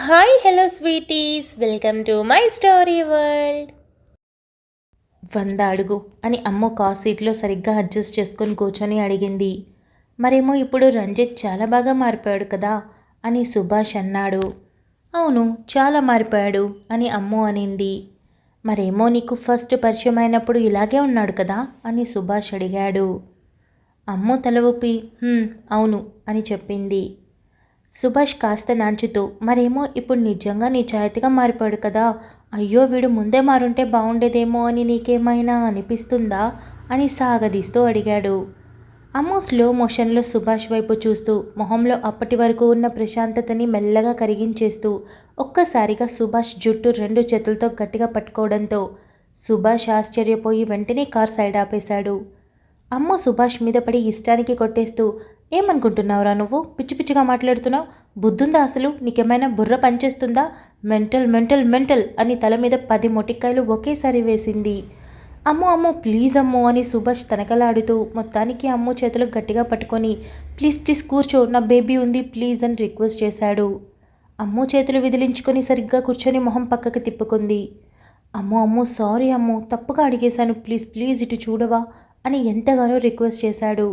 Hi hello sweeties, welcome to my story world. 100 అడుగు అని అమ్మ కార్ సీట్లో సరిగ్గా అడ్జస్ట్ చేసుకొని కూర్చొని అడిగింది. మరేమో ఇప్పుడు రంజిత్ చాలా బాగా మారిపోయాడు కదా అని సుభాష్ అన్నాడు. అవును, చాలా మారిపోయాడు అని అమ్మ అనింది. మరేమో నీకు ఫస్ట్ పరిచయం అయినప్పుడు ఇలాగే ఉన్నాడు కదా అని సుభాష్ అడిగాడు. అమ్మ తల ఊపి అవును అని చెప్పింది. సుభాష్ కాస్త నాంచుతూ, మరేమో ఇప్పుడు నిజంగా నిజాయితీగా మారిపోయాడు కదా, అయ్యో వీడు ముందే మారుంటే బాగుండేదేమో అని నీకేమైనా అనిపిస్తుందా అని సాగదీస్తూ అడిగాడు. అమ్ము స్లో మోషన్లో సుభాష్ వైపు చూస్తూ మొహంలో అప్పటి వరకు ఉన్న ప్రశాంతతని మెల్లగా కరిగించేస్తూ ఒక్కసారిగా సుభాష్ జుట్టు 2 చేతులతో గట్టిగా పట్టుకోవడంతో సుభాష్ ఆశ్చర్యపోయి వెంటనే కార్ సైడ్ ఆపేశాడు. అమ్మ సుభాష్ మీద పడి ఇష్టానికి కొట్టేస్తూ, ఏమనుకుంటున్నావురా నువ్వు, పిచ్చి పిచ్చిగా మాట్లాడుతున్నావు, బుద్ధుందా అసలు, నీకేమైనా బుర్ర పనిచేస్తుందా, మెంటల్ మెంటల్ మెంటల్ అని తల మీద 10 మొటిక్కాయలు ఒకేసారి వేసింది. అమ్మో అమ్మో ప్లీజ్ అమ్మో అని సుభాష్ తనకలాడుతూ మొత్తానికి అమ్ము చేతులు గట్టిగా పట్టుకొని, ప్లీజ్ ప్లీజ్ కూర్చో, నా బేబీ ఉంది ప్లీజ్ అని రిక్వెస్ట్ చేశాడు. అమ్ము చేతులు విదిలించుకొని సరిగ్గా కూర్చొని మొహం పక్కకి తిప్పుకుంది. అమ్మో అమ్మో సారీ అమ్మో, తప్పుగా అడిగేశాను, ప్లీజ్ ప్లీజ్ ఇటు చూడవా అని ఎంతగానో రిక్వెస్ట్ చేశాడు.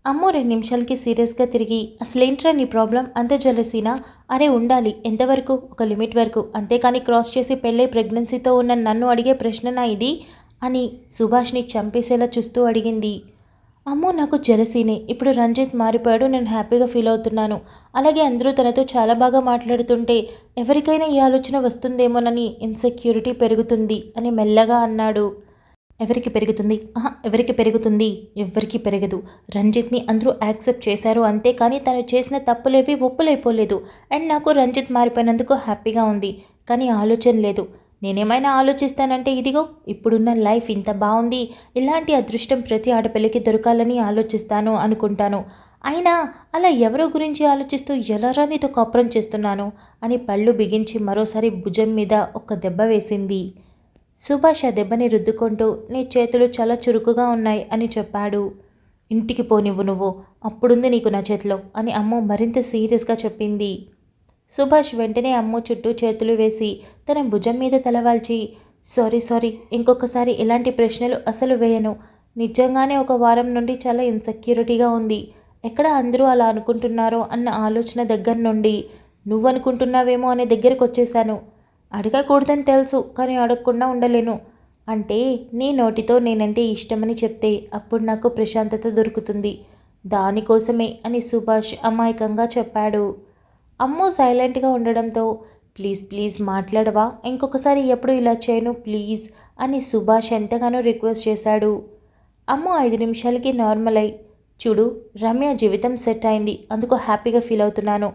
అమ్మో 2 నిమిషాలకి సీరియస్గా తిరిగి, అసలేంట్రా నీ ప్రాబ్లం, అంత జలసీనా, అరే ఉండాలి ఎంతవరకు, ఒక లిమిట్ వరకు, అంతేకాని క్రాస్ చేసి పెళ్ళై ప్రెగ్నెన్సీతో ఉన్న నన్ను అడిగే ప్రశ్ననా ఇది అని సుభాష్ని చంపేసేలా చూస్తూ అడిగింది. అమ్మో నాకు జలసీనే, ఇప్పుడు రంజిత్ మారిపోయాడు, నేను హ్యాపీగా ఫీల్ అవుతున్నాను, అలాగే అందరూ తనతో చాలా బాగా మాట్లాడుతుంటే ఎవరికైనా ఈ ఆలోచన వస్తుందేమోనని ఇన్సెక్యూరిటీ పెరుగుతుంది అని మెల్లగా అన్నాడు. ఎవరికి పెరుగుతుంది, ఎవరికి పెరుగుతుంది, ఎవ్వరికి పెరగదు. రంజిత్ని అందరూ యాక్సెప్ట్ చేశారు అంతే, కానీ తను చేసిన తప్పులేవి ఒప్పులైపోలేదు. అండ్ నాకు రంజిత్ మారిపోయినందుకు హ్యాపీగా ఉంది, కానీ ఆలోచన లేదు. నేనేమైనా ఆలోచిస్తానంటే ఇదిగో ఇప్పుడున్న లైఫ్ ఇంత బాగుంది, ఇలాంటి అదృష్టం ప్రతి ఆడపిల్లకి దొరకాలని ఆలోచిస్తాను అనుకుంటాను. అయినా అలా ఎవరో గురించి ఆలోచిస్తూ ఎలా నీతో కాపురం చేస్తున్నాను అని పళ్ళు బిగించి మరోసారి భుజం మీద ఒక దెబ్బ వేసింది. సుభాష్ ఆ దెబ్బని రుద్దుకుంటూ, నీ చేతులు చాలా చురుకుగా ఉన్నాయి అని చెప్పాడు. ఇంటికి పోనివ్వు నువ్వు, అప్పుడుంది నీకు నా చేతిలో అని అమ్మ మరింత సీరియస్గా చెప్పింది. సుభాష్ వెంటనే అమ్మ చుట్టూ చేతులు వేసి తన భుజం మీద తలవాల్చి, సారీ ఇంకొకసారి ఇలాంటి ప్రశ్నలు అసలు వేయను, నిజంగానే ఒక వారం నుండి చాలా ఇన్సెక్యూరిటీగా ఉంది, ఎక్కడ అందరూ అలా అనుకుంటున్నారో అన్న ఆలోచన దగ్గర నుండి నువ్వనుకుంటున్నావేమో అనే దగ్గరకు వచ్చేసాను. అడగకూడదని తెలుసు, కానీ అడగకుండా ఉండలేను. అంటే నీ నోటితో నేనంటే ఇష్టమని చెప్తే అప్పుడు నాకు ప్రశాంతత దొరుకుతుంది, దానికోసమే అని సుభాష్ అమాయకంగా చెప్పాడు. అమ్ము సైలెంట్గా ఉండడంతో, ప్లీజ్ ప్లీజ్ మాట్లాడవా, ఇంకొకసారి ఎప్పుడు ఇలా చేయను ప్లీజ్ అని సుభాష్ ఎంతగానో రిక్వెస్ట్ చేశాడు. అమ్ము 5 నిమిషాలకి నార్మల్ అయి, చూడు రమ్య జీవితం సెట్ అయింది, అందుకు హ్యాపీగా ఫీల్ అవుతున్నాను,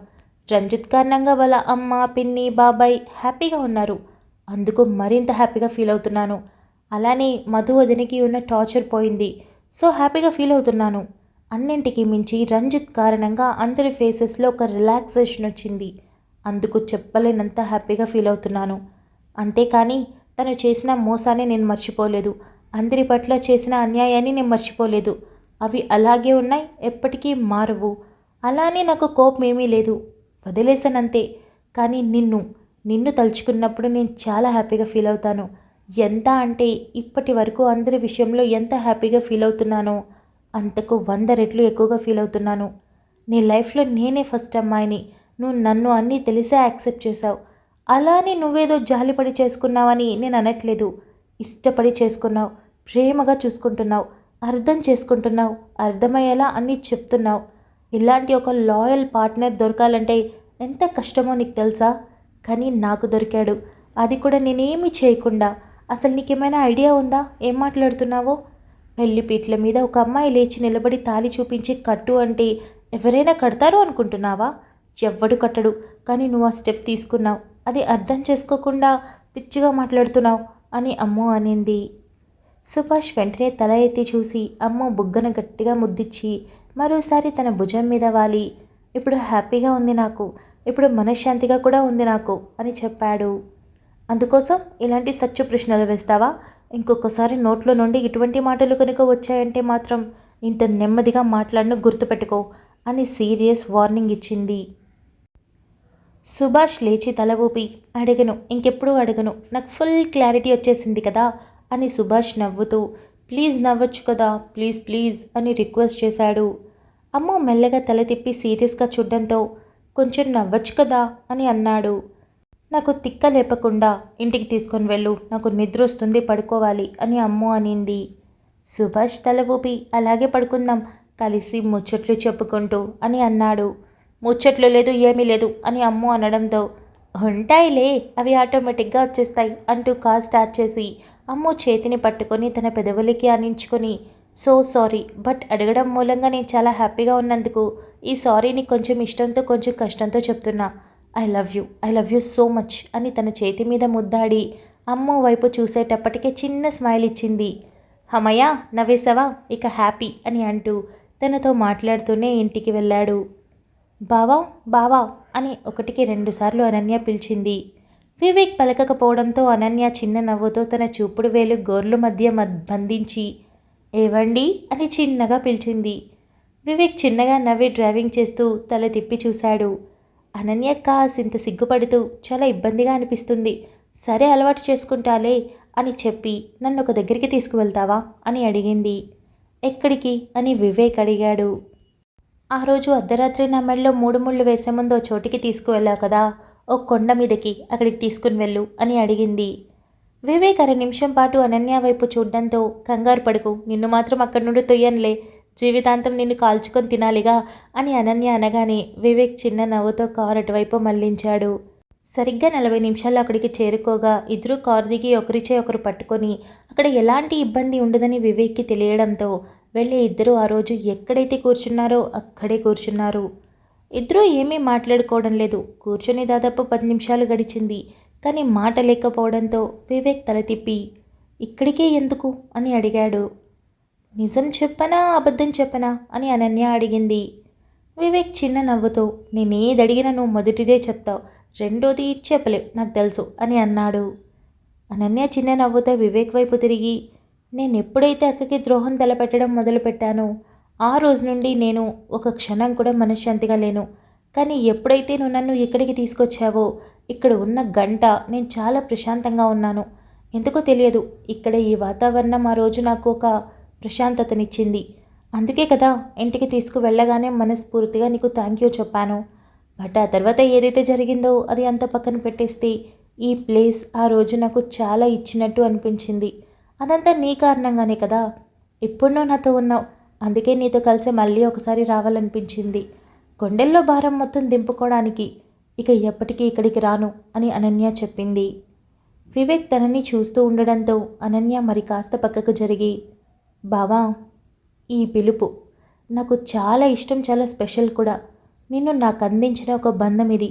రంజిత్ కారణంగా వాళ్ళ అమ్మ పిన్ని బాబాయ్ హ్యాపీగా ఉన్నారు, అందుకు మరింత హ్యాపీగా ఫీల్ అవుతున్నాను, అలానే మధు వదినికి ఉన్న టార్చర్ పోయింది, సో హ్యాపీగా ఫీల్ అవుతున్నాను, అన్నింటికి మించి రంజిత్ కారణంగా అందరి ఫేసెస్లో ఒక రిలాక్సేషన్ వచ్చింది, అందుకు చెప్పలేనంత హ్యాపీగా ఫీల్ అవుతున్నాను, అంతేకాని తను చేసిన మోసాన్ని నేను మర్చిపోలేదు, అందరి పట్ల చేసిన అన్యాయాన్ని నేను మర్చిపోలేదు, అవి అలాగే ఉన్నాయి, ఎప్పటికీ మారవు, అలానే నాకు కోపం ఏమీ లేదు, వదిలేసానంతే, కానీ నిన్ను తలుచుకున్నప్పుడు నేను చాలా హ్యాపీగా ఫీల్ అవుతాను, ఎంత అంటే ఇప్పటి వరకు అందరి విషయంలో ఎంత హ్యాపీగా ఫీల్ అవుతున్నానో అంతకు 100 రెట్లు ఎక్కువగా ఫీల్ అవుతున్నాను, నీ లైఫ్లో నేనే ఫస్ట్ అమ్మాయిని, నువ్వు నన్ను అన్నీ తెలిసే యాక్సెప్ట్ చేశావు, అలానే నువ్వేదో జాలిపడి చేసుకున్నావని నేను అనట్లేదు, ఇష్టపడి చేసుకున్నావు, ప్రేమగా చూసుకుంటున్నావు, అర్థం చేసుకుంటున్నావు, అర్థమయ్యేలా అన్నీ చెప్తున్నావు, ఇలాంటి ఒక లాయల్ పార్ట్నర్ దొరకాలంటే ఎంత కష్టమో నీకు తెలుసా, కానీ నాకు దొరికాడు, అది కూడా నేనేమీ చేయకుండా, అసలు నీకేమైనా ఐడియా ఉందా ఏం మాట్లాడుతున్నావో, పెళ్లిపీట్ల మీద ఒక అమ్మాయి లేచి నిలబడి తాళి చూపించి కట్టు అంటే ఎవరైనా కడతారు అనుకుంటున్నావా, ఎవ్వడు కట్టడు, కానీ నువ్వు ఆ స్టెప్ తీసుకున్నావు, అది అర్థం చేసుకోకుండా పిచ్చిగా మాట్లాడుతున్నావు అని అమ్మో అనింది. సుభాష్ వెంటనే తల ఎత్తి చూసి అమ్మ బుగ్గన గట్టిగా ముద్దిచ్చి మరోసారి తన భుజం మీద వాలి, ఇప్పుడు హ్యాపీగా ఉంది నాకు, ఇప్పుడు మనశ్శాంతిగా కూడా ఉంది నాకు అని చెప్పాడు. అందుకోసం ఇలాంటి సచ్చు ప్రశ్నలు వేస్తావా, ఇంకొకసారి నోట్లో నుండి ఇటువంటి మాటలు కనుక వచ్చాయంటే మాత్రం ఇంత నెమ్మదిగా మాట్లాడను గుర్తుపెట్టుకో అని సీరియస్ వార్నింగ్ ఇచ్చింది. సుభాష్ లేచి తల ఊపి, అడగను, ఇంకెప్పుడూ అడగను, నాకు ఫుల్ క్లారిటీ వచ్చేసింది కదా అని సుభాష్ నవ్వుతూ, ప్లీజ్ నవ్వచ్చు కదా, ప్లీజ్ ప్లీజ్ అని రిక్వెస్ట్ చేశాడు. అమ్మో మెల్లగా తల తిప్పి సీరియస్గా చూడ్డంతో, కొంచెం నవ్వచ్చు కదా అని అన్నాడు. నాకు తిక్క లేపకుండా ఇంటికి తీసుకొని వెళ్ళు, నాకు నిద్ర వస్తుంది, పడుకోవాలి అని అమ్మో అనింది. సుభాష్ తల ఊపి, అలాగే పడుకుందాం, కలిసి ముచ్చట్లు చెప్పుకుంటూ అని అన్నాడు. ముచ్చట్లు లేదు, ఏమీ లేదు అని అమ్మో అనడంతో, ఉంటాయిలే, అవి ఆటోమేటిక్గా వచ్చేస్తాయి అంటూ కాల్ స్టార్ట్ చేసి అమ్మో చేతిని పట్టుకొని తన పెదవులకి ఆనించుకొని, సో సారీ, బట్ అడగడం మూలంగా నేను చాలా హ్యాపీగా ఉన్నందుకు ఈ సారీని కొంచెం ఇష్టంతో కొంచెం కష్టంతో చెప్తున్నా. I love you so much అని తన చేతి మీద ముద్దాడి అమ్మో వైపు చూసేటప్పటికే చిన్న స్మైల్ ఇచ్చింది. హమయ్య నవ్వేశావా, ఇక హ్యాపీ అని అంటూ తనతో మాట్లాడుతూనే ఇంటికి వెళ్ళాడు. బావా బావా అని 1-2 సార్లు అనన్య పిలిచింది. వివేక్ పలకకపోవడంతో అనన్య చిన్న నవ్వుతో తన చూపుడు వేలు గోర్లు మధ్య బంధించి, ఏవండి అని చిన్నగా పిలిచింది. వివేక్ చిన్నగా నవ్వి డ్రైవింగ్ చేస్తూ తల తిప్పి చూశాడు. అనన్య కాసింత సిగ్గుపడుతూ, చాలా ఇబ్బందిగా అనిపిస్తుంది, సరే అలవాటు చేసుకుంటాలే అని చెప్పి, నన్ను ఒక దగ్గరికి తీసుకువెళ్తావా అని అడిగింది. ఎక్కడికి అని వివేక్ అడిగాడు. ఆ రోజు అర్ధరాత్రి నా మెడలో 3 ముళ్ళు వేసే ముందు ఓ చోటికి తీసుకువెళ్ళావు కదా, ఓ కొండ మీదకి, అక్కడికి తీసుకుని వెళ్ళు అని అడిగింది. వివేక్ 1 నిమిషం పాటు అనన్య వైపు చూడ్డంతో, కంగారు పడుకు, నిన్ను మాత్రం అక్కడి నుండి తొయ్యనులే, జీవితాంతం నిన్ను కాల్చుకొని తినాలిగా అని అనన్య అనగానే వివేక్ చిన్న నవ్వుతో కారు అటువైపు మళ్లించాడు. సరిగ్గా 40 నిమిషాల్లో అక్కడికి చేరుకోగా ఇద్దరూ కారు దిగి ఒకరిచే ఒకరు పట్టుకొని, అక్కడ ఎలాంటి ఇబ్బంది ఉండదని వివేక్కి తెలియడంతో వెళ్ళి ఇద్దరూ ఆ రోజు ఎక్కడైతే కూర్చున్నారో అక్కడే కూర్చున్నారు. ఇద్దరూ ఏమీ మాట్లాడుకోవడం లేదు. కూర్చొని దాదాపు 10 నిమిషాలు గడిచింది. కానీ మాట లేకపోవడంతో వివేక్ తల తిప్పి, ఇక్కడికే ఎందుకు అని అడిగాడు. నిజం చెప్పనా అబద్ధం చెప్పనా అని అనన్య అడిగింది. వివేక్ చిన్న నవ్వుతో, నేనేది అడిగినా నువ్వు మొదటిదే చెప్తావు, రెండోది చెప్పలేవు, నాకు తెలుసు అని అన్నాడు. అనన్య చిన్న నవ్వుతో వివేక్ వైపు తిరిగి, నేను ఎప్పుడైతే అక్కకి ద్రోహం తలపెట్టడం మొదలుపెట్టానో ఆ రోజు నుండి నేను ఒక క్షణం కూడా మనశ్శాంతిగా లేను. కానీ ఎప్పుడైతే నువ్వు నన్ను ఇక్కడికి తీసుకొచ్చావో ఇక్కడ ఉన్న గంట నేను చాలా ప్రశాంతంగా ఉన్నాను. ఎందుకో తెలియదు, ఇక్కడ ఈ వాతావరణం ఆ రోజు నాకు ఒక ప్రశాంతతనిచ్చింది. అందుకే కదా ఇంటికి తీసుకువెళ్ళగానే మనస్ఫూర్తిగా నీకు థ్యాంక్ యూ చెప్పాను. బట్ ఆ తర్వాత ఏదైతే జరిగిందో అది అంత పక్కన పెట్టేస్తే ఈ ప్లేస్ ఆ రోజు నాకు చాలా ఇచ్చినట్టు అనిపించింది. అదంతా నీ కారణంగానే కదా. ఇప్పుడు నువ్వు నాతో ఉన్నావు, అందుకే నీతో కలిసి మళ్ళీ ఒకసారి రావాలనిపించింది. కొండల్లో భారం మొత్తం దింపుకోవడానికి. ఇక ఎప్పటికీ ఇక్కడికి రాను అని అనన్య చెప్పింది. వివేక్ తనని చూస్తూ ఉండడంతో అనన్య మరి కాస్త పక్కకు జరిగి, బావా, ఈ పిలుపు నాకు చాలా ఇష్టం, చాలా స్పెషల్ కూడా. నిన్ను నాకు అందించిన ఒక బంధం ఇది.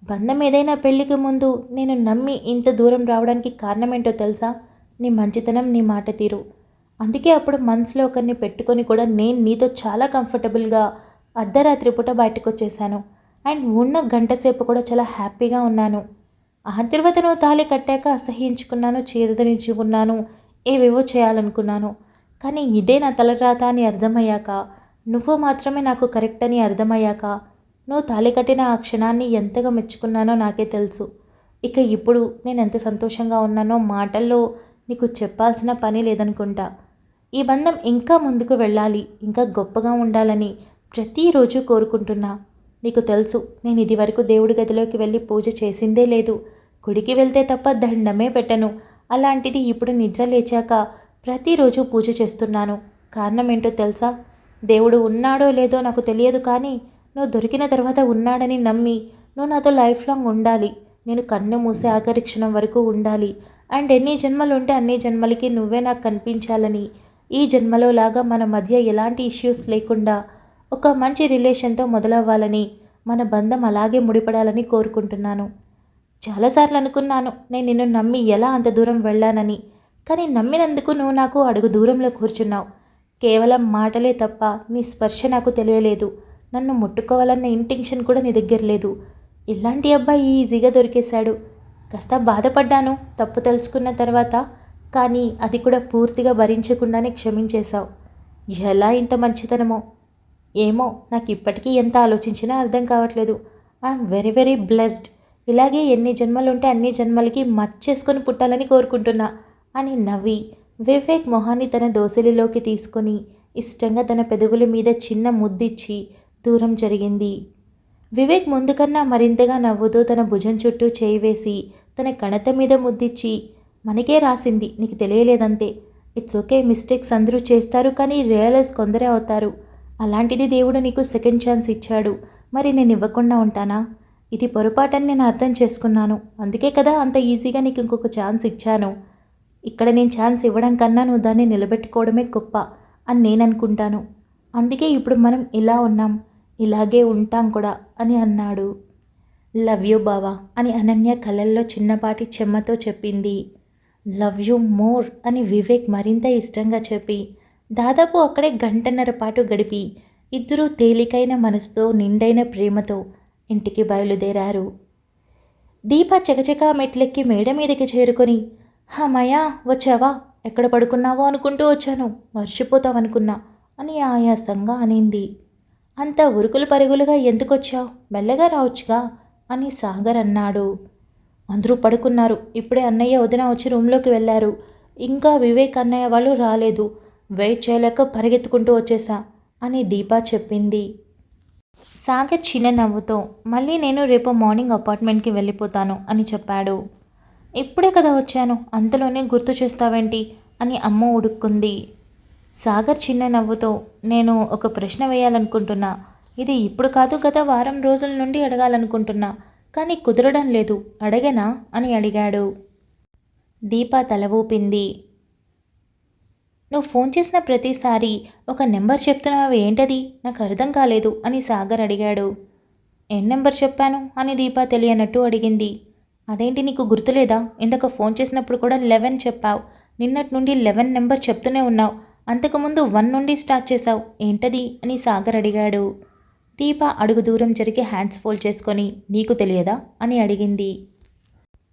బంధం ఏదైనా పెళ్ళికి ముందు నేను నమ్మి ఇంత దూరం రావడానికి కారణం ఏంటో తెలుసా? నీ మంచితనం, నీ మాట తీరు. అందుకే అప్పుడు మనసులో ఒకరిని పెట్టుకొని కూడా నేను నీతో చాలా కంఫర్టబుల్గా అర్ధరాత్రి పూట బయటకు వచ్చేసాను. అండ్ ఉన్న గంట సేపు కూడా చాలా హ్యాపీగా ఉన్నాను. ఆ తర్వాత నువ్వు తాళి కట్టాక అసహ్యించుకున్నాను, చీరదరించుకున్నాను, ఏవేవో చేయాలనుకున్నాను. కానీ ఇదే నా తలరాత అని అర్థమయ్యాక, నువ్వు మాత్రమే నాకు కరెక్ట్ అని అర్థమయ్యాక, నువ్వు తాళి కట్టిన ఆ క్షణాన్ని ఎంతగా మెచ్చుకున్నానో నాకే తెలుసు. ఇక ఇప్పుడు నేను ఎంత సంతోషంగా ఉన్నానో మాటల్లో నీకు చెప్పాల్సిన పని లేదనుకుంటా. ఈ బంధం ఇంకా ముందుకు వెళ్ళాలి, ఇంకా గొప్పగా ఉండాలని ప్రతిరోజు కోరుకుంటున్నా. నీకు తెలుసు, నేను ఇది వరకు దేవుడి గదిలోకి వెళ్ళి పూజ చేసిందే లేదు. గుడికి వెళ్తే తప్ప దండమే పెట్టను. అలాంటిది ఇప్పుడు నిద్ర లేచాక ప్రతిరోజు పూజ చేస్తున్నాను. కారణం ఏంటో తెలుసా? దేవుడు ఉన్నాడో లేదో నాకు తెలియదు, కానీ నువ్వు దొరికిన తర్వాత ఉన్నాడని నమ్మి నువ్వు నాతో లైఫ్ లాంగ్ ఉండాలి. నేను కన్ను మూసే ఆఖరి క్షణం వరకు ఉండాలి. అండ్ ఎన్ని జన్మలు ఉంటే అన్ని జన్మలకి నువ్వే నాకు కనిపించాలని, ఈ జన్మలో లాగా మన మధ్య ఎలాంటి ఇష్యూస్ లేకుండా ఒక మంచి రిలేషన్తో మొదలవ్వాలని, మన బంధం అలాగే ముడిపడాలని కోరుకుంటున్నాను. చాలాసార్లు అనుకున్నాను నేను నిన్ను నమ్మి ఎలా అంత దూరం వెళ్ళానని. కానీ నమ్మినందుకు నువ్వు నాకు అడుగు దూరంలో కూర్చున్నావు. కేవలం మాటలే తప్ప నీ స్పర్శ నాకు తెలియలేదు. నన్ను ముట్టుకోవాలన్న ఇంటెన్షన్ కూడా నీ దగ్గర లేదు. ఇలాంటి అబ్బాయి ఈజీగా దొరికేశాడు. కాస్త బాధపడ్డాను తప్పు తెలుసుకున్న తర్వాత, కానీ అది కూడా పూర్తిగా భరించకుండానే క్షమించేశావు. ఎలా ఇంత మంచితనమో ఏమో, నాకు ఇప్పటికీ ఎంత ఆలోచించినా అర్థం కావట్లేదు. I'm very very blessed. ఇలాగే ఎన్ని జన్మలుంటే అన్ని జన్మలకి మచ్చేసుకొని పుట్టాలని కోరుకుంటున్నా అని నవ్వి వివేక్ మొహాన్ని తన దోసిలిలోకి తీసుకొని ఇష్టంగా తన పెదవుల మీద చిన్న ముద్దిచ్చి దూరం జరిగింది. వివేక్ ముందుకన్నా మరింతగా నవ్వుతూ తన భుజం చుట్టూ చేయి వేసి తన కణత మీద ముద్దిచ్చి, మనకే రాసింది, నీకు తెలియలేదంతే. ఇట్స్ ఓకే, మిస్టేక్స్ అందరూ చేస్తారు, కానీ రియలైజ్ కొందరే అవుతారు. అలాంటిది దేవుడు నీకు సెకండ్ ఛాన్స్ ఇచ్చాడు, మరి నేను ఇవ్వకుండా ఉంటానా? ఇది పొరపాటని నేను అర్థం చేసుకున్నాను, అందుకే కదా అంత ఈజీగా నీకు ఇంకొక ఛాన్స్ ఇచ్చాను. ఇక్కడ నేను ఛాన్స్ ఇవ్వడం కన్నా నువ్వు దాన్ని నిలబెట్టుకోవడమే గొప్ప అని నేను అనుకుంటాను. అందుకే ఇప్పుడు మనం ఇలా ఉన్నాం, ఇలాగే ఉంటాం కూడా అని అన్నాడు. లవ్ యూ బావా అని అనన్య కళ్ళల్లో చిన్నపాటి చెమ్మతో చెప్పింది. లవ్ యూ మోర్ అని వివేక్ మరింత ఇష్టంగా చెప్పి దాదాపు అక్కడే గంటన్నర పాటు గడిపి ఇద్దరూ తేలికైన మనసుతో నిండైన ప్రేమతో ఇంటికి బయలుదేరారు. దీప చకచకా మెట్లెక్కి మేడ మీదకి చేరుకొని, హమయ్యా వచ్చావా, ఎక్కడ పడుకున్నావో అనుకుంటూ వచ్చాను, మర్చిపోతావనుకున్నా అని ఆయాసంగా అనింది. అంత ఉరుకులు పరుగులుగా ఎందుకొచ్చావు, మెల్లగా రావచ్చుగా అని సాగర్ అన్నాడు. అందరూ పడుకున్నారు, ఇప్పుడే అన్నయ్య వదిన వచ్చి రూమ్లోకి వెళ్ళారు, ఇంకా వివేక్ అన్నయ్య వాళ్ళు రాలేదు, వెయిట్ చేయలేక పరిగెత్తుకుంటూ వచ్చేసా అని దీపా చెప్పింది. సాగర్ చిన్న నవ్వుతో, మళ్ళీ నేను రేపు మార్నింగ్ అపార్ట్మెంట్కి వెళ్ళిపోతాను అని చెప్పాడు. ఇప్పుడే కదా వచ్చాను, అంతలోనే గుర్తు చేస్తావేంటి అని అమ్మ ఉడుక్కుంది. సాగర్ చిన్న నవ్వుతో, నేను ఒక ప్రశ్న వేయాలనుకుంటున్నా, ఇది ఇప్పుడు కాదు గత వారం రోజుల నుండి అడగాలనుకుంటున్నా, కానీ కుదరడం లేదు, అడగనా అని అడిగాడు. దీప తల ఊపింది. నువ్వు ఫోన్ చేసిన ప్రతిసారి ఒక నెంబర్ చెప్తున్నావు, ఏంటది, నాకు అర్థం కాలేదు అని సాగర్ అడిగాడు. ఏం నెంబర్ చెప్పాను అని దీప తెలియనట్టు అడిగింది. అదేంటి నీకు గుర్తులేదా, ఇందాక ఫోన్ చేసినప్పుడు కూడా 11 చెప్పావు, నిన్నటి నుండి 11 నెంబర్ చెప్తూనే ఉన్నావు, అంతకుముందు 1 నుండి స్టార్ట్ చేశావు, ఏంటది అని సాగర్ అడిగాడు. దీప అడుగు దూరం జరిగి హ్యాండ్స్ ఫోల్డ్ చేసుకొని, నీకు తెలియదా అని అడిగింది.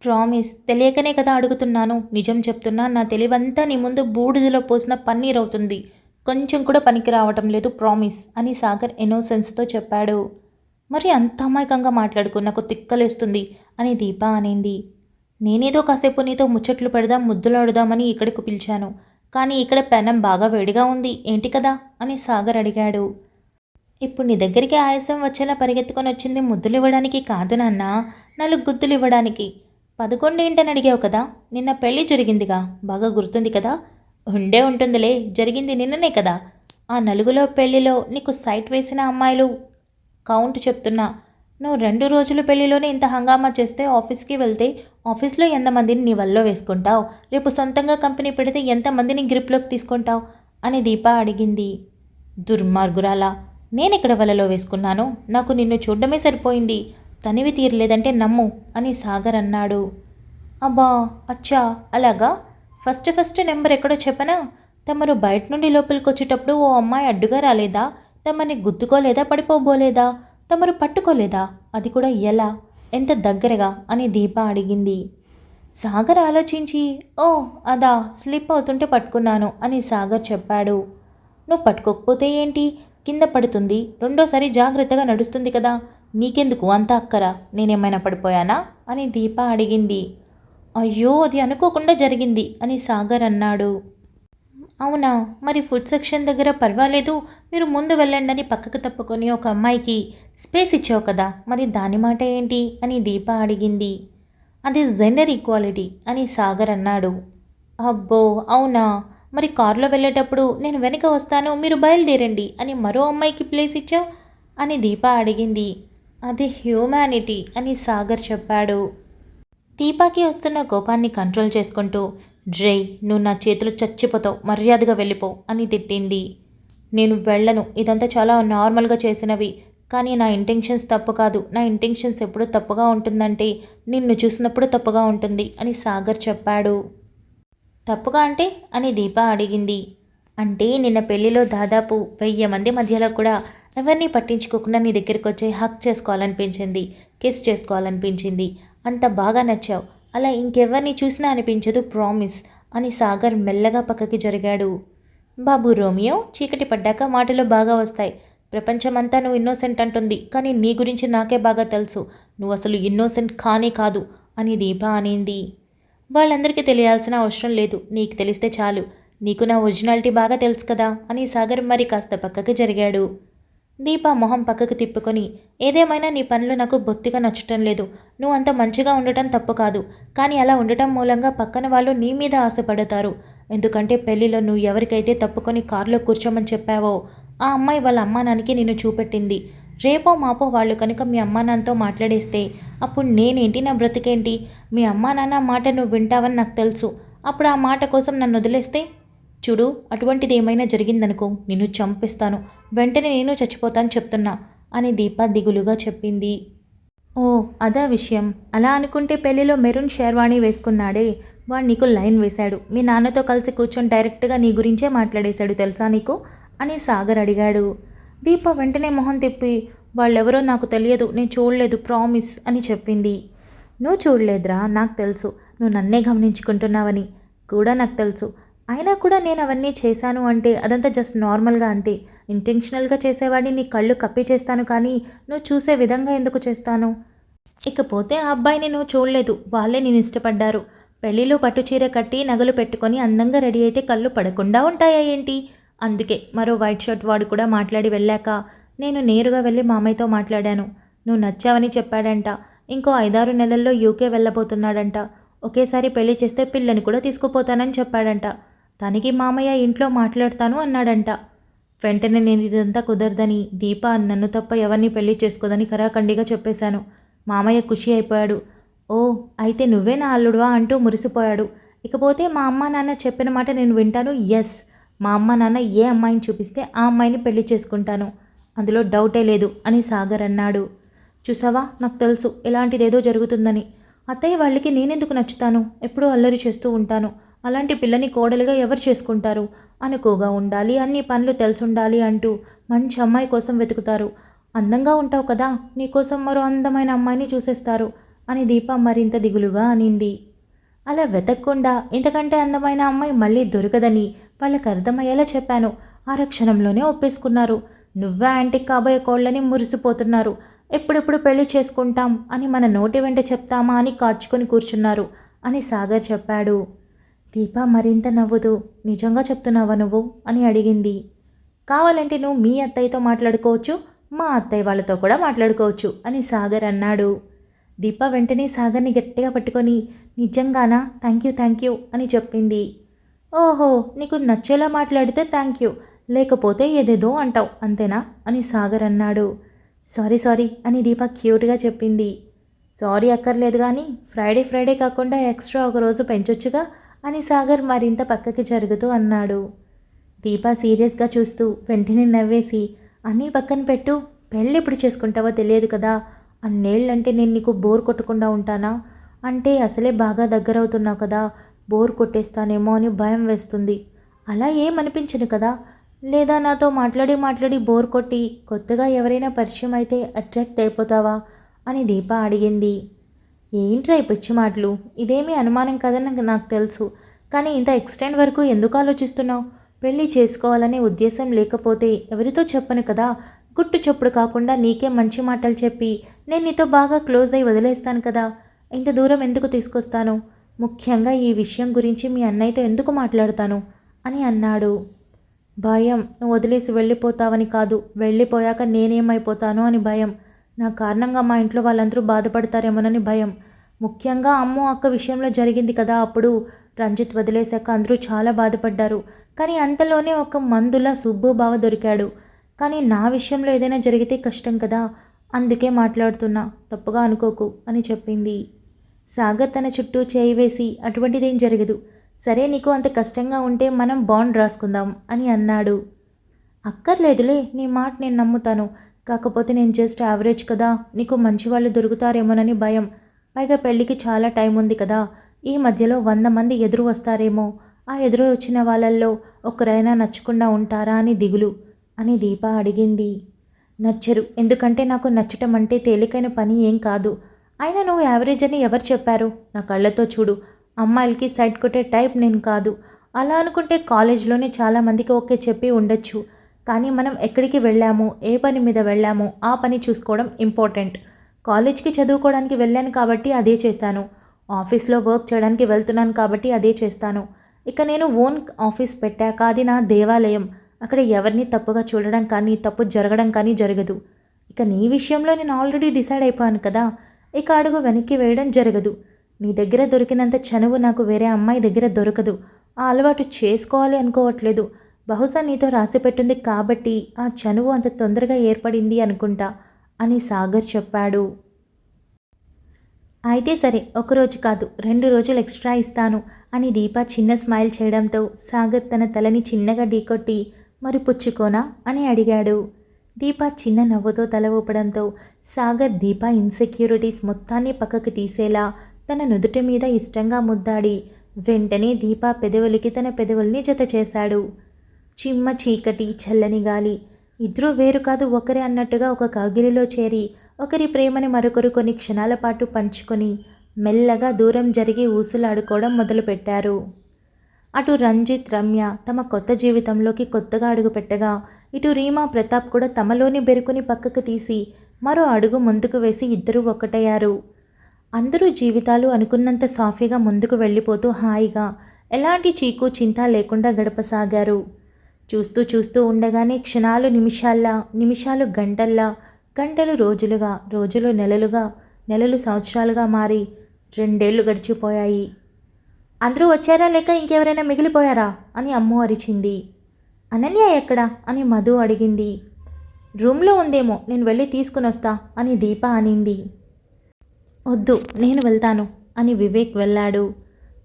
ప్రామిస్, తెలియకనే కదా అడుగుతున్నాను, నిజం చెప్తున్నా, నా తెలివంతా నీ ముందు బూడిదలో పోసిన పన్నీర్ అవుతుంది, కొంచెం కూడా పనికి రావటం లేదు, ప్రామిస్ అని సాగర్ ఇన్నోసెన్స్తో చెప్పాడు. మరి అంత అమాయకంగా మాట్లాడుకో, నాకు తిక్కలేస్తుంది అని దీప అనింది. నేనేదో కాసేపు నీతో ముచ్చట్లు పెడదాం, ముద్దులాడుదామని ఇక్కడికి పిలిచాను, కానీ ఇక్కడ పెనం బాగా వేడిగా ఉంది, ఏంటి కదా అని సాగర్ అడిగాడు. ఇప్పుడు నీ దగ్గరికి ఆయాసం వచ్చేలా పరిగెత్తుకొని వచ్చింది ముద్దులు ఇవ్వడానికి కాదు నాన్న, 4 గుద్దులు ఇవ్వడానికి. 11 ఏంటని అడిగావు కదా, నిన్న పెళ్ళి జరిగిందిగా, బాగా గుర్తుంది కదా. ఉండే ఉంటుందిలే, జరిగింది నిన్ననే కదా. ఆ 4లో పెళ్ళిలో నీకు సైట్ వేసిన అమ్మాయిలు కౌంట్ చెప్తున్నా. నువ్వు 2 రోజుల పెళ్ళిలోనే ఇంత హంగామా చేస్తే ఆఫీస్కి వెళ్తే ఆఫీస్లో ఎంతమందిని నీ వల్లో వేసుకుంటావు, రేపు సొంతంగా కంపెనీ పెడితే ఎంతమందిని గ్రిప్లోకి తీసుకుంటావు అని దీప అడిగింది. దుర్మార్గురాలా, నేనెక్కడ వలలో వేసుకున్నాను, నాకు నిన్ను చూడడమే సరిపోయింది, తనివి తీరలేదంటే నమ్ము అని సాగర్ అన్నాడు. అబ్బా అచ్చా అలాగా, ఫస్ట్ నెంబర్ ఎక్కడో చెప్పనా, తమరు బయట నుండి లోపలికి వచ్చేటప్పుడు ఓ అమ్మాయి అడ్డుగా రాలేదా, తమని గుద్దుకోలేదా, పడిపోబోలేదా, తమరు పట్టుకోలేదా, అది కూడా ఎలా, ఎంత దగ్గరగా అని దీప అడిగింది. సాగర్ ఆలోచించి, ఓ అదా, స్లిప్ అవుతుంటే పట్టుకున్నాను అని సాగర్ చెప్పాడు. నువ్వు పట్టుకోకపోతే ఏంటి, కింద పడుతుంది, రెండోసారి జాగ్రత్తగా నడుస్తుంది కదా, నీకెందుకు అంత అక్కరా, నేనేమైనా పడిపోయానా అని దీప అడిగింది. అయ్యో అది అనుకోకుండా జరిగింది అని సాగర్ అన్నాడు. అవునా, మరి ఫుడ్ సెక్షన్ దగ్గర పర్వాలేదు, మీరు ముందు వెళ్ళండి అని పక్కకు తప్పుకొని ఒక అమ్మాయికి స్పేస్ ఇచ్చావు కదా, మరి దాని మాట ఏంటి అని దీప అడిగింది. అది జెండర్ ఈక్వాలిటీ అని సాగర్ అన్నాడు. అబ్బో అవునా, మరి కారులో వెళ్ళేటప్పుడు నేను వెనక వస్తాను, మీరు బయలుదేరండి అని మరో అమ్మాయికి ప్లేస్ ఇచ్చావు అని దీప అడిగింది. అది హ్యూమానిటీ అని సాగర్ చెప్పాడు. దీపాకి వస్తున్న కోపాన్ని కంట్రోల్ చేసుకుంటూ, డ్రై, నువ్వు నా చేతులు చచ్చిపోతావు, మర్యాదగా వెళ్ళిపో అని తిట్టింది. నేను వెళ్ళను, ఇదంతా చాలా నార్మల్గా చేసినవి, కానీ నా ఇంటెన్షన్స్ తప్పు కాదు, నా ఇంటెన్షన్స్ ఎప్పుడు తప్పుగా ఉంటుందంటే నిన్ను చూసినప్పుడు తప్పుగా ఉంటుంది అని సాగర్ చెప్పాడు. తప్పుగా అంటే అని దీప అడిగింది. అంటే నిన్న పెళ్లిలో దాదాపు 1000 మంది మధ్యలో కూడా ఎవరిని పట్టించుకోకుండా నీ దగ్గరికి వచ్చి హక్ చేసుకోవాలనిపించింది, కిస్ చేసుకోవాలనిపించింది, అంత బాగా నచ్చావు, అలా ఇంకెవరిని చూసినా అనిపించదు, ప్రామిస్ అని సాగర్ మెల్లగా పక్కకి జరిగాడు. బాబు రోమియో, చీకటి పడ్డాక మాటలు బాగా వస్తాయి, ప్రపంచమంతా నువ్వు ఇన్నోసెంట్ అంటుంది, కానీ నీ గురించి నాకే బాగా తెలుసు, నువ్వు అసలు ఇన్నోసెంట్ కానే కాదు అని దీప అనింది. వాళ్ళందరికీ తెలియాల్సిన అవసరం లేదు, నీకు తెలిస్తే చాలు, నీకు నా ఒరిజినాలిటీ బాగా తెలుసు కదా అని సాగర్ మరి కాస్త పక్కకి జరిగాడు. దీప మొహం పక్కకు తిప్పుకొని, ఏదేమైనా నీ పనులు నాకు బొత్తిగా నచ్చటం లేదు. నువ్వు అంత మంచిగా ఉండటం తప్పు కాదు, కానీ అలా ఉండటం మూలంగా పక్కన వాళ్ళు నీ మీద ఆశపడతారు. ఎందుకంటే పెళ్లిలో నువ్వు ఎవరికైతే తప్పుకొని కారులో కూర్చోమని చెప్పావో ఆ అమ్మాయి వాళ్ళ అమ్మా నాన్నకి నిన్ను చూపెట్టింది. రేపో మాపో వాళ్ళు కనుక మీ అమ్మా నాన్నతో మాట్లాడేస్తే అప్పుడు నేనేంటి, నా బ్రతికేంటి? మీ అమ్మా నాన్న మాట నువ్వు వింటావని నాకు తెలుసు. అప్పుడు ఆ మాట కోసం నన్ను వదిలేస్తే చూడు, అటువంటిది ఏమైనా జరిగిందనుకో నిన్ను చంపిస్తాను, వెంటనే నేను చచ్చిపోతాను చెప్తున్నా అని దీప దిగులుగా చెప్పింది. ఓ అదా విషయం. అలా అనుకుంటే పెళ్లిలో మెరూన్ షేర్వాణి వేసుకున్నాడే వాడు నీకు లైన్ వేశాడు. మీ నాన్నతో కలిసి కూర్చొని డైరెక్ట్గా నీ గురించే మాట్లాడేశాడు తెలుసా నీకు అని సాగర్ అడిగాడు. దీప వెంటనే మొహం తిప్పి, వాళ్ళెవరో నాకు తెలియదు, నేను చూడలేదు, ప్రామిస్ అని చెప్పింది. నువ్వు చూడలేదురా, నాకు తెలుసు. నువ్వు నన్నే గమనించుకుంటున్నావని కూడా నాకు తెలుసు. అయినా కూడా నేను అవన్నీ చేశాను అంటే అదంతా జస్ట్ నార్మల్గా అంతే. ఇంటెన్షనల్గా చేసేవాడిని నీ కళ్ళు కప్పి చేస్తాను, కానీ నువ్వు చూసే విధంగా ఎందుకు చేస్తాను? ఇకపోతే ఆ అబ్బాయిని నువ్వు చూడలేదు, వాళ్ళే నేను ఇష్టపడ్డారు. పెళ్ళిలో పట్టుచీర కట్టి నగలు పెట్టుకొని అందంగా రెడీ అయితే కళ్ళు పడకుండా ఉంటాయా ఏంటి? అందుకే మరో వైట్ షర్ట్ వాడు కూడా మాట్లాడి వెళ్ళాక నేను నేరుగా వెళ్ళి మామయ్యతో మాట్లాడాను. నువ్వు నచ్చావని చెప్పాడంట. ఇంకో 5-6 నెలల్లో యూకే వెళ్ళబోతున్నాడంట. ఒకేసారి పెళ్లి చేస్తే పిల్లని కూడా తీసుకుపోతానని చెప్పాడంట. తనకి మామయ్య ఇంట్లో మాట్లాడతాను అన్నాడంట. వెంటనే నేను ఇదంతా కుదరదని, దీప నన్ను తప్ప ఎవరిని పెళ్లి చేసుకోదని కరాఖండిగా చెప్పేశాను. మామయ్య ఖుషి అయిపోయాడు. ఓ అయితే నువ్వే నా అల్లుడువా అంటూ మురిసిపోయాడు. ఇకపోతే మా అమ్మ నాన్న చెప్పిన మాట నేను వింటాను. ఎస్, మా అమ్మ నాన్న ఏ అమ్మాయిని చూపిస్తే ఆ అమ్మాయిని పెళ్లి చేసుకుంటాను, అందులో డౌటే లేదు అని సాగర్ అన్నాడు. చూసావా, నాకు తెలుసు ఇలాంటిదేదో జరుగుతుందని. అత్తయ్య వాళ్ళకి నేనెందుకు నచ్చుతాను? ఎప్పుడూ అల్లరి చేస్తూ ఉంటాను. అలాంటి పిల్లని కోడలుగా ఎవరు చేసుకుంటారు? అనుకోగా ఉండాలి, అన్ని పనులు తెలుసుండాలి అంటూ మంచి అమ్మాయి కోసం వెతుకుతారు. అందంగా ఉంటావు కదా, నీకోసం మరో అందమైన అమ్మాయిని చూసేస్తారు అని దీప మరింత దిగులుగా అనింది. అలా వెతక్కుండా ఇంతకంటే అందమైన అమ్మాయి మళ్ళీ దొరకదని వాళ్ళకి అర్థమయ్యేలా చెప్పాను. ఆ క్షణంలోనే ఒప్పేసుకున్నారు. నువ్వే యాంటిక్ కాబోయే కోళ్ళని మురిసిపోతున్నారు. ఎప్పుడెప్పుడు పెళ్లి చేసుకుంటాం అని మన నోటి వెంట చెప్తామా అని కాచుకొని కూర్చున్నారు అని సాగర్ చెప్పాడు. దీప మరింత నవ్వుతూ, నిజంగా చెప్తున్నావా నువ్వు అని అడిగింది. కావాలంటే నువ్వు మీ అత్తయ్యతో మాట్లాడుకోవచ్చు, మా అత్తయ్య వాళ్ళతో కూడా మాట్లాడుకోవచ్చు అని సాగర్ అన్నాడు. దీప వెంటనే సాగర్ని గట్టిగా పట్టుకొని, నిజంగానా, థ్యాంక్ యూ అని చెప్పింది. ఓహో, నీకు నచ్చేలా మాట్లాడితే థ్యాంక్ యూ, లేకపోతే ఏదేదో అంటావు అంతేనా అని సాగర్ అన్నాడు. సారీ అని దీప క్యూట్గా చెప్పింది. సారీ అక్కర్లేదు, కానీ ఫ్రైడే కాకుండా ఎక్స్ట్రా ఒకరోజు పెంచొచ్చుగా అని సాగర్ మరింత పక్కకి జరుగుతూ అన్నాడు. దీప సీరియస్గా చూస్తూ వెంటనే నవ్వేసి, అన్నీ పక్కన పెట్టు, పెళ్ళి ఎప్పుడు చేసుకుంటావో తెలియదు కదా, అన్నేళ్ళంటే నేను నీకు బోర్ కొట్టకుండా ఉంటానా? అంటే అసలే బాగా దగ్గరవుతున్నావు కదా, బోర్ కొట్టేస్తానేమో అని భయం వేస్తుంది. అలా ఏమనిపించను కదా? లేదా నాతో మాట్లాడి బోర్ కొట్టి కొత్తగా ఎవరైనా పరిచయం అయితే అట్రాక్ట్ అయిపోతావా అని దీప అడిగింది. ఏంట్రా ఈ పిచ్చి మాటలు, ఇదేమీ అనుమానం కదని నాకు తెలుసు, కానీ ఇంత ఎక్స్టెండ్ వరకు ఎందుకు ఆలోచిస్తున్నావు? పెళ్ళి చేసుకోవాలనే ఉద్దేశం లేకపోతే ఎవరితో చెప్పను కదా, గుట్టు చప్పుడు కాకుండా నీకే మంచి మాటలు చెప్పి నేను నీతో బాగా క్లోజ్ అయి వదిలేస్తాను కదా, ఇంత దూరం ఎందుకు తీసుకొస్తాను? ముఖ్యంగా ఈ విషయం గురించి మీ అన్నయ్యతో ఎందుకు మాట్లాడతాను అని అన్నాడు. భయం, నువ్వు వదిలేసి వెళ్ళిపోతావని కాదు, వెళ్ళిపోయాక నేనేమైపోతానో అని భయం. నా కారణంగా మా ఇంట్లో వాళ్ళందరూ బాధపడతారేమోనని భయం. ముఖ్యంగా అమ్మో అక్క విషయంలో జరిగింది కదా, అప్పుడు రంజిత్ వదిలేశాక అందరూ చాలా బాధపడ్డారు. కానీ అంతలోనే ఒక మందులా సుబ్బు బావ దొరికాడు. కానీ నా విషయంలో ఏదైనా జరిగితే కష్టం కదా, అందుకే మాట్లాడుతున్నా, తప్పుగా అనుకోకు అని చెప్పింది. సాగర్ తన చుట్టూ చేయి వేసి, అటువంటిదేం జరగదు, సరే నీకు అంత కష్టంగా ఉంటే మనం బాండ్ రాసుకుందాం అని అన్నాడు. అక్కర్లేదులే, నీ మాట నేను నమ్ముతాను, కాకపోతే నేను జస్ట్ యావరేజ్ కదా, నీకు మంచి వాళ్ళు దొరుకుతారేమోనని భయం. పైగా పెళ్ళికి చాలా టైం ఉంది కదా, ఈ మధ్యలో 100 మంది ఎదురు వస్తారేమో, ఆ ఎదురు వచ్చిన వాళ్ళల్లో ఒకరైనా నచ్చకుండా ఉంటారా అని దిగులు అని దీప అడిగింది. నచ్చరు, ఎందుకంటే నాకు నచ్చటం అంటే తేలికైన పని ఏం కాదు. అయినా నువ్వు యావరేజ్ అని ఎవరు చెప్పారు? నా కళ్ళతో చూడు, అమ్మాయిలకి సైడ్ కొట్టే టైప్ నేను కాదు. అలా అనుకుంటే కాలేజ్లోనే చాలామందికి ఓకే చెప్పి ఉండొచ్చు, కానీ మనం ఎక్కడికి వెళ్ళాము, ఏ పని మీద వెళ్ళామో ఆ పని చూసుకోవడం ఇంపార్టెంట్. కాలేజ్కి చదువుకోవడానికి వెళ్ళాను కాబట్టి అదే చేశాను. ఆఫీస్లో వర్క్ చేయడానికి వెళ్తున్నాను కాబట్టి అదే చేస్తాను. ఇక నేను ఓన్ ఆఫీస్ పెట్టాక అది నా దేవాలయం. అక్కడ ఎవరిని తప్పుగా చూడడం కానీ తప్పు జరగడం కానీ జరగదు. ఇక నీ విషయంలో నేను ఆల్రెడీ డిసైడ్ అయిపోయాను కదా, ఇక అడుగు వెనక్కి వేయడం జరగదు. నీ దగ్గర దొరికినంత చనువు నాకు వేరే అమ్మాయి దగ్గర దొరకదు. ఆ అలవాటు చేసుకోవాలి అనుకోవట్లేదు. బహుశా నీతో రాసిపెట్టింది కాబట్టి ఆ చనువు అంత తొందరగా ఏర్పడింది అనుకుంటా అని సాగర్ చెప్పాడు. అయితే సరే, ఒకరోజు కాదు 2 రోజులు ఎక్స్ట్రా ఇస్తాను అని దీప చిన్న స్మైల్ చేయడంతో సాగర్ తన తలని చిన్నగా ఢీకొట్టి మరి పుచ్చుకోనా అని అడిగాడు. దీప చిన్న నవ్వుతో తల ఊపడంతో సాగర్ దీప ఇన్సెక్యూరిటీస్ మొత్తాన్ని పక్కకు తీసేలా తన నుదుటి మీద ఇష్టంగా ముద్దాడి వెంటనే దీప పెదవులకి తన పెదవుల్ని జత చేశాడు. చిమ్మ చీకటి చల్లని గాలి ఇద్దరూ వేరు కాదు ఒకరే అన్నట్టుగా ఒక కౌగిలిలో చేరి ఒకరి ప్రేమని మరొకరు కొన్ని క్షణాల పాటు పంచుకొని మెల్లగా దూరం జరిగి ఊసులాడుకోవడం మొదలుపెట్టారు. అటు రంజిత్ రమ్య తమ కొత్త జీవితంలోకి కొత్తగా అడుగుపెట్టగా ఇటు రీమా ప్రతాప్ కూడా తమలోని బెరుకుని పక్కకు తీసి మరో అడుగు ముందుకు వేసి ఇద్దరూ ఒక్కటయ్యారు. అందరూ జీవితాలు అనుకున్నంత సాఫీగా ముందుకు వెళ్ళిపోతూ హాయిగా ఎలాంటి చీకు చింత లేకుండా గడపసాగారు. చూస్తూ చూస్తూ ఉండగానే క్షణాలు నిమిషాల్లా, నిమిషాలు గంటల్లా, గంటలు రోజులుగా, రోజులు నెలలుగా, నెలలు సంవత్సరాలుగా మారి 2 ఏళ్ళు గడిచిపోయాయి. అందరూ వచ్చారా లేక ఇంకెవరైనా మిగిలిపోయారా అని అమ్ము అరిచింది. అనన్య ఎక్కడా అని మధు అడిగింది. రూమ్లో ఉందేమో, నేను వెళ్ళి తీసుకుని వస్తా అని దీప అనింది. వద్దు, నేను వెళ్తాను అని వివేక్ వెళ్ళాడు.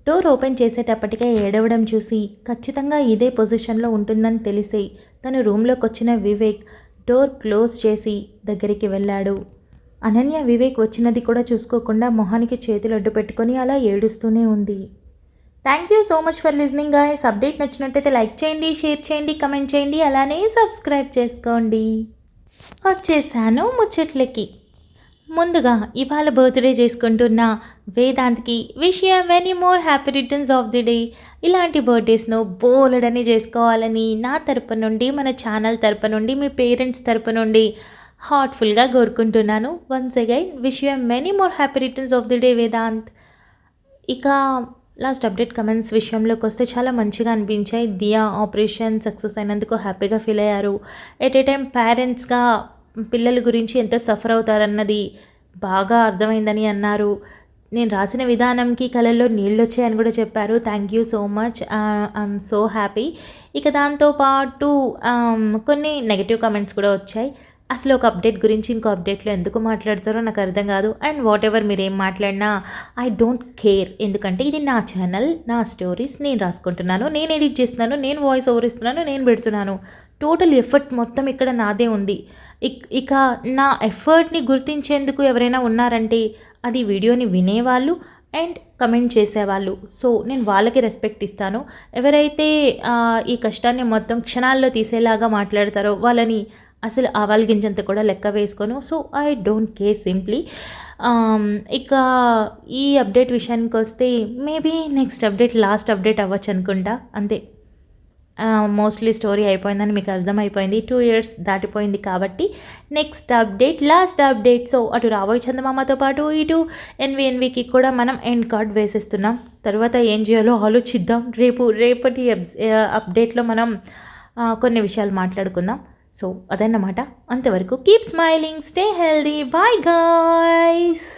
డోర్ ఓపెన్ చేసేటప్పటికే ఏడవడం చూసి ఖచ్చితంగా ఇదే పొజిషన్లో ఉంటుందని తెలిసి తను రూమ్లోకి వచ్చిన వివేక్ డోర్ క్లోజ్ చేసి దగ్గరికి వెళ్ళాడు. అనన్య వివేక్ వచ్చినది కూడా చూసుకోకుండా మొహానికి చేతులు అడ్డు పెట్టుకొని అలా ఏడుస్తూనే ఉంది. Thank you so much for listening guys. Update నచ్చినట్టయితే లైక్ చేయండి, షేర్ చేయండి, కమెంట్ చేయండి, అలానే సబ్స్క్రైబ్ చేసుకోండి. వచ్చేసాను ముచ్చట్లకి. ముందుగా ఇవాళ బర్త్డే చేసుకుంటున్న వేదాంత్కి wish you many more happy returns of the day. ఇలాంటి బర్త్డేస్ను బోలెడని చేసుకోవాలని నా తరపు నుండి, మన ఛానల్ తరపు నుండి, మీ పేరెంట్స్ తరపు నుండి హార్ట్ఫుల్గా కోరుకుంటున్నాను. Once again wish you many more happy returns of the day Vedant. ఇక లాస్ట్ అప్డేట్ కమెంట్స్ విషయంలోకి వస్తే చాలా మంచిగా అనిపించాయి. దియా ఆపరేషన్ సక్సెస్ అయినందుకు హ్యాపీగా ఫీల్ అయ్యారు. ఎట్ ఏ టైం పేరెంట్స్గా పిల్లల గురించి ఎంత సఫర్ అవుతారన్నది బాగా అర్థమైందని అన్నారు. నేను రాసిన విధానంకి కళల్లో నీళ్ళు వచ్చాయని కూడా చెప్పారు. Thank you so much, I'm so happy. ఇక దాంతోపాటు కొన్ని నెగిటివ్ కమెంట్స్ కూడా వచ్చాయి. అసలు ఒక అప్డేట్ గురించి ఇంకో అప్డేట్లో ఎందుకు మాట్లాడతారో నాకు అర్థం కాదు. అండ్ వాట్ ఎవర్ మీరు ఏం మాట్లాడినా ఐ డోంట్ కేర్. ఎందుకంటే ఇది నా ఛానల్, నా స్టోరీస్ నేను రాసుకుంటున్నాను, నేను ఎడిట్ చేస్తున్నాను, నేను వాయిస్ ఓవర్ ఇస్తున్నాను, నేను పెడుతున్నాను. టోటల్ ఎఫర్ట్ మొత్తం ఇక్కడ నాదే ఉంది. ఇక నా ఎఫర్ట్ని గుర్తించేందుకు ఎవరైనా ఉన్నారంటే అది వీడియోని వినేవాళ్ళు అండ్ కమెంట్ చేసేవాళ్ళు. సో నేను వాళ్ళకి రెస్పెక్ట్ ఇస్తాను. ఎవరైతే ఈ కష్టాన్ని మొత్తం క్షణాల్లో తీసేలాగా మాట్లాడతారో వాళ్ళని అసలు ఆవాలగింజంత కూడా లెక్క వేసుకోను. So I don't care simply. ఇక ఈ అప్డేట్ విషయానికి వస్తే maybe next update last update అవ్వచ్చు అనుకుంటా. అంతే, మోస్ట్లీ స్టోరీ అయిపోయిందని మీకు అర్థమైపోయింది. 2 years దాటిపోయింది కాబట్టి next update last update. So అటు రాబోయే చందమామతో పాటు ఇటు ఎన్వికి కూడా మనం ఎండ్ కార్డ్ వేసేస్తున్నాం. తర్వాత ఏం చేయాలో ఆలోచిద్దాం. రేపటి అప్డేట్లో మనం కొన్ని విషయాలు మాట్లాడుకుందాం. సో అదన్నమాట. అంతవరకు keep smiling, stay healthy, bye guys.